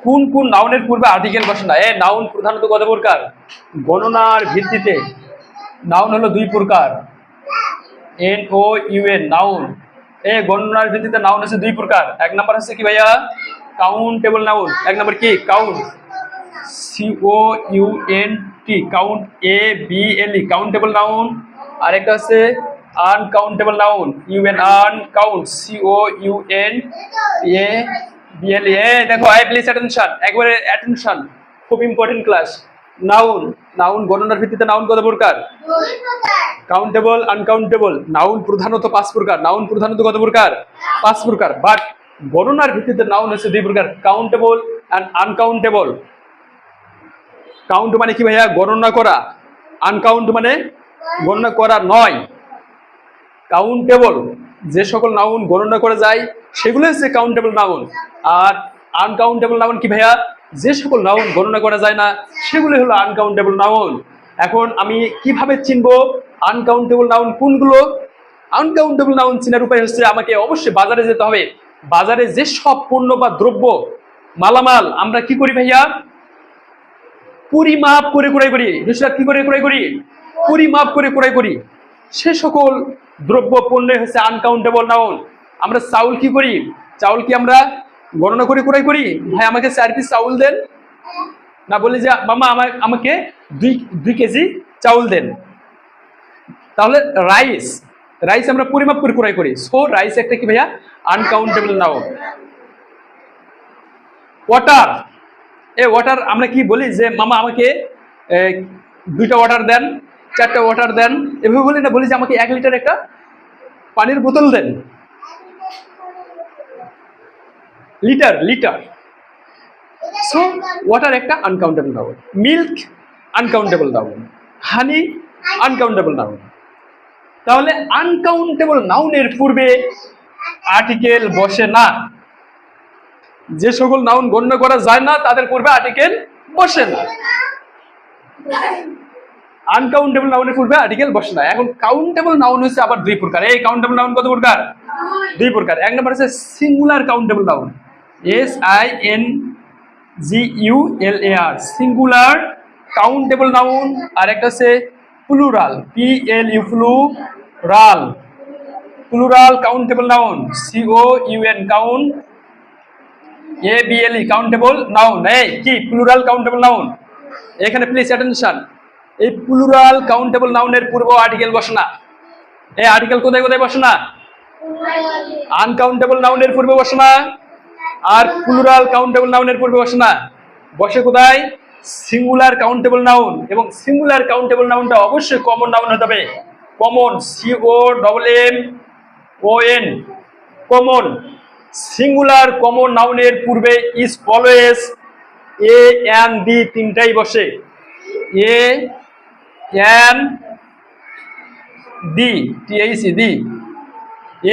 কোন কোন নাউনের পূর্বে আর্টিকেল বসে না? নাউন প্রধানত কত প্রকার? গণনার ভিত্তিতে নাউন হলো দুই প্রকার। NOUN noun. গণনার ভিত্তিতে নাউন হচ্ছে দুই প্রকার। এক নাম্বার হচ্ছে কি ভাইয়া? Countable noun. এক নাম্বার কি? Count, COUNT, count ABLE, countable noun. আর একটা হচ্ছে আনকাউন্টেবল নাউন, আনকাউন্ট, COUNTABLE। দেখো, প্লিজ অ্যাটেনশন, একবারে অ্যাটেনশন, খুব ইম্পর্টেন্ট ক্লাস। নাউন, নাউন গণনার ভিত্তিতে নাউন কত প্রকার? Countable, uncountable. নাউন প্রধানত 5 প্রকার। নাউন প্রধানত কত প্রকার? 5 প্রকার। বাট গণনার ভিত্তিতে নাউন হচ্ছে 2 প্রকার, কাউন্টেবল এন্ড আনকাউন্টেবল। কাউন্ট মানে কি ভাইয়া? গণনা করা। আনকাউন্ট মানে গণনা করা নয়। কাউন্টেবল যে সকল নাউন গণনা করা যায় সেগুলো হচ্ছে কাউন্টেবল নাউন। আর আনকাউন্টেবল নাউন কি ভাইয়া? যে সকল নাউন গণনা করা যায় না সেগুলো হলো আনকাউন্টেবল নাউন। এখন আমি কিভাবে চিনবো আনকাউন্টেবল নাউন কোনগুলো? আনকাউন্টেবল নাউন চেনার উপায় হচ্ছে আমাকে অবশ্যই বাজারে যেতে হবে। বাজারে যে সব পণ্য বা দ্রব্য, মালামাল আমরা কি করি ভাইয়া? পরিমাপ করে ক্রয় করি। নুসরাত, কি করে ক্রয় করি? পরিমাপ করে ক্রয় করি। সে সকল দ্রব্য পণ্য হচ্ছে আনকাউন্টেবল নাউন। আমরা চাউল কি করি? চাউল কি আমরা গণনা করে ক্রয় করি? ভাই আমাকে 4 পিস চাউল দেন, না বলি যে মামা আমাকে 2 কেজি চাউল দেন। তাহলে রাইস, রাইস আমরা পরিমাপ করে ক্রয় করি। সো রাইস একটা কি ভাইয়া? Uncountable noun. ওয়াটার, ওয়াটার আমরা কি বলি যে মামা আমাকে 2টা ওয়াটার দেন, 4টা ওয়াটার দেন, এভাবে বলি না, বলি যে আমাকে 1 লিটার একটা পানির বোতল দেন। Litre, litre. সো ওয়াটার একটা uncountable noun. Milk uncountable noun. Honey uncountable noun. তাহলে আনকাউন্টেবল নাউনের পূর্বে আর্টিকেল বসে না। যে সকল নাউন গণ্য করা যায় না তাদের পূর্বে আর্টিকেল বসে না। আনকাউন্টেবল নাউনের পূর্বে আর্টিকেল বসে না। এখন কাউন্টেবল নাউন হচ্ছে আবার 2 প্রকার। এই কাউন্টেবল নাউন কত প্রকার? 2 প্রকার। এক নম্বর হচ্ছে singular countable noun, SINGULAR, singular countable noun. আর একটা হচ্ছে plural, plural, plural countable noun, COUN, count ABLE, countable noun. এই কি? Plural countable noun. এখানে প্লিজ অ্যাটেনশন, এই প্লুরাল কাউন্টেবল নাউনের পূর্ব আর্টিকেল বসে না। এই আর্টিকেল কোথায় কোথায় বসে না? আনকাউন্টেবল নাউনের পূর্বে বসে না, আর প্লুরাল কাউন্টেবল নাউনের পূর্বে বসে না। বসে কোথায়? Singular countable noun. এবং সিঙ্গুলার কাউন্টেবল নাউনটা অবশ্যই কমন নাউন হতে হবে। Common, COMMON, common. Singular common নাউনের পূর্বে is always A and B তিনটাই বসে। A and B, THD,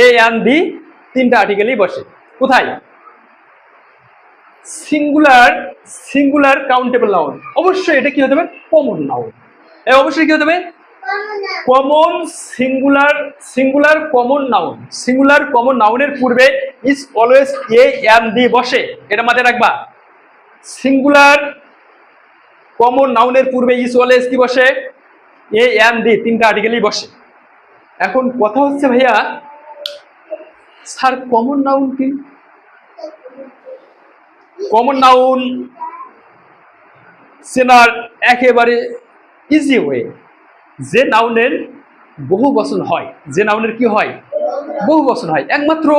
A and B তিনটা আর্টিকেলই বসে। কোথায়? Singular, singular countable noun. অবশ্যই এটা কি হতে হবে? Common noun. অবশ্যই কি হতে হবে? Common singular, singular common noun. Singular common নাউনের পূর্বে is always A and B বসে, এটা মাথায় রাখবা। সিঙ্গুলার কমন নাউনের পূর্বে ইজ অলওয়েজ কি বসে? A and B তিনটা আর্টিকেলই বসে। এখন কথা হচ্ছে ভাইয়া, স্যার কমন নাউন কি? কমন নাউন চেনার একেবারে ইজি ওয়ে, যে নাউনের বহু বচন হয়। যে নাউনের কি হয়? বহু বচন হয়। একমাত্র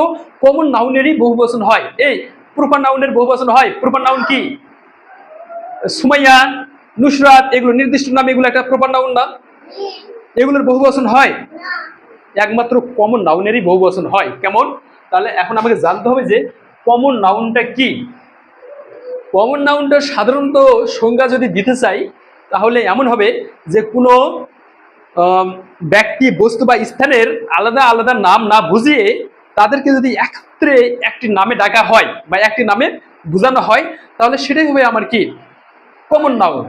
কমন নাউনেরই বহু বচন হয়। এই প্রপার নাউনের বহু বচন হয়। প্রপার নাউন কি? সুমাইয়া, নুসরাত, এগুলো নির্দিষ্ট নাম, এগুলো একটা প্রপার নাউন না? এগুলোর বহু বচন হয়? একমাত্র কমন নাউনেরই বহু বচন হয়। কেমন? তাহলে এখন আমাকে জানতে হবে যে কমন নাউনটা কি। কমন নাউনটা সাধারণত সংজ্ঞা যদি দিতে চাই তাহলে এমন হবে যে কোনো ব্যক্তি, বস্তু বা স্থানের আলাদা আলাদা নাম না বুঝিয়ে তাদেরকে যদি একত্রে একটি নামে ডাকা হয় বা একটি নামে বোঝানো হয় তাহলে সেটাই হবে আমার কি? Common noun.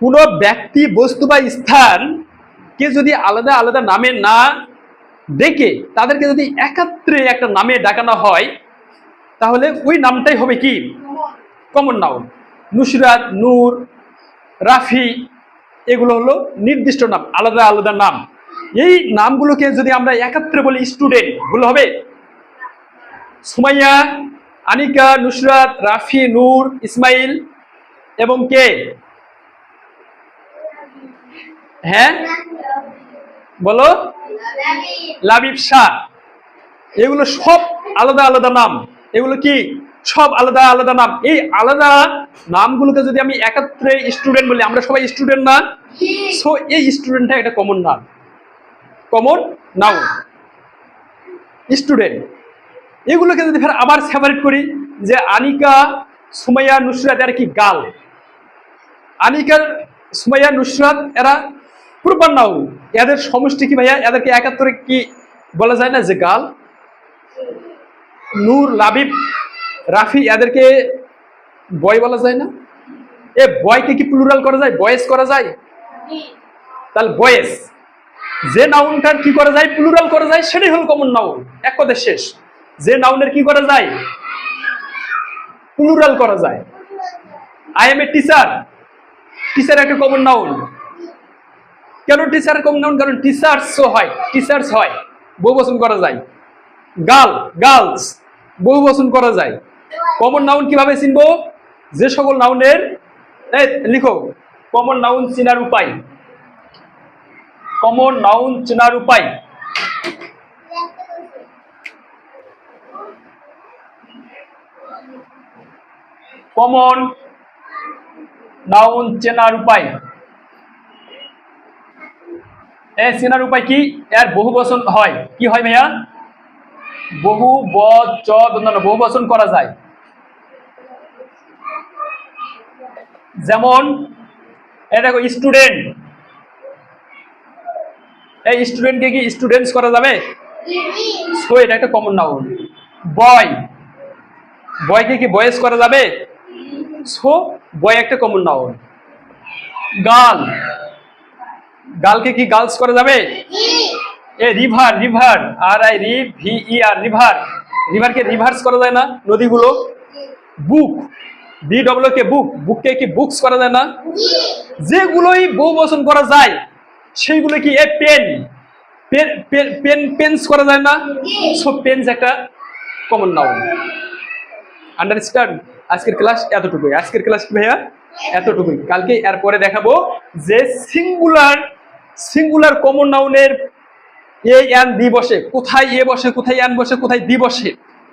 কোনো ব্যক্তি, বস্তু বা স্থানকে যদি আলাদা আলাদা নামে না ডেকে তাদেরকে যদি একত্রে একটা নামে ডাকানো হয় তাহলে ওই নামটাই হবে কি কমন নাউন। নুসরাত, নূর, রাফি এগুলো হলো নির্দিষ্ট নাম, আলাদা আলাদা নাম। এই নামগুলোকে যদি আমরা একত্রে বলি স্টুডেন্ট, ভুল হবে? সুমাইয়া, আনিকা, নুসরাত, রাফি, নূর, ইসমাইল এবং কে? হ্যাঁ বলো, লাবিব শাহ। এগুলো সব আলাদা আলাদা নাম। এগুলো কি সব আলাদা আলাদা নাম। এই আলাদা নামগুলোকে যদি আমি একত্রে স্টুডেন্ট বলি, আমরা সবাই স্টুডেন্ট না? সো এই স্টুডেন্টটা একটা কমন নাম, কমন নাউন স্টুডেন্ট। এগুলোকে যদি ফের আবার সেপারেট করি, যে আনিকা, সুমাইয়া, নুসরাত এরা কি গাল? আনিকার, সুমাইয়া, নুসরাত এরা প্রপার নাউন। এদের সমষ্টি কি ভাইয়া? এদেরকে একাত্তরে কি বলা যায় না যে গাল? নূর, লাবিব, রাফি এদেরকে বয় বলা যায় না? এ বয়কে কি প্লুরাল করা যায়, বয়েস করা যায়? তাহলে বয়েস, যে নাউনটার কি করা যায়, প্লুরাল করা যায়, সেটাই হল কমন নাউন। এক কথা শেষ। যে নাউনের কি করা যায়, প্লুরাল করা যায়। I M a teacher, teacher একটা কমন নাউন। কেন টিচার কমন নাউন? কারণ টিচার্সও হয়, টিচার্স হয়, বহুবচন করা যায়। গার্ল, গার্লস বহুবচন করা যায়। কমন নাউন কিভাবে চিনবো? যে সকল নাউনের, লিখো কমন নাউন চিনার উপায়। কমন নাউন চেনার উপায়। কমন নাউন চেনার উপায়। চেনার উপায় কি? এর বহুবচন হয়। কি হয় ভাইয়া? বহু বহুবচন করা যায়। যেমন এই দেখো স্টুডেন্ট, এই স্টুডেন্টকে কি স্টুডেন্টস করা যাবে? সো এটা একটা কমন নাউন। বয়, বয়কে কি বয়েস করা যাবে? সো বয় একটা কমন নাউন। গার্ল, গার্লকে কি গার্লস করা যাবে? এ river, river R I V E R river, রিভারকে রিভার্স করা যায় না? নদীগুলো। বুক, বি ডব্লিউ কে বুক, বুককে কি বুকস করা যায় না? যেগুলোই বহুবচন করা যায় সেইগুলো কি? এ পেন, পেন পেন্স করা যায় না? সব পেন্স একটা কমন নাউন। আন্ডারস্ট্যান্ড? আজকের ক্লাস এতটুকুই। আজকের ক্লাস ভাইয়া এতটুকুই। কালকে এরপরে দেখাবো যে সিঙ্গুলার, সিঙ্গুলার কমন নাউনের এ এন দি বসে, কোথায় এ বসে, কোথায় এন বসে, কোথায় দি বসে,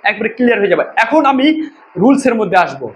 একবারে ক্লিয়ার হয়ে যাবে। এখন আমি রুলসের মধ্যে আসবো।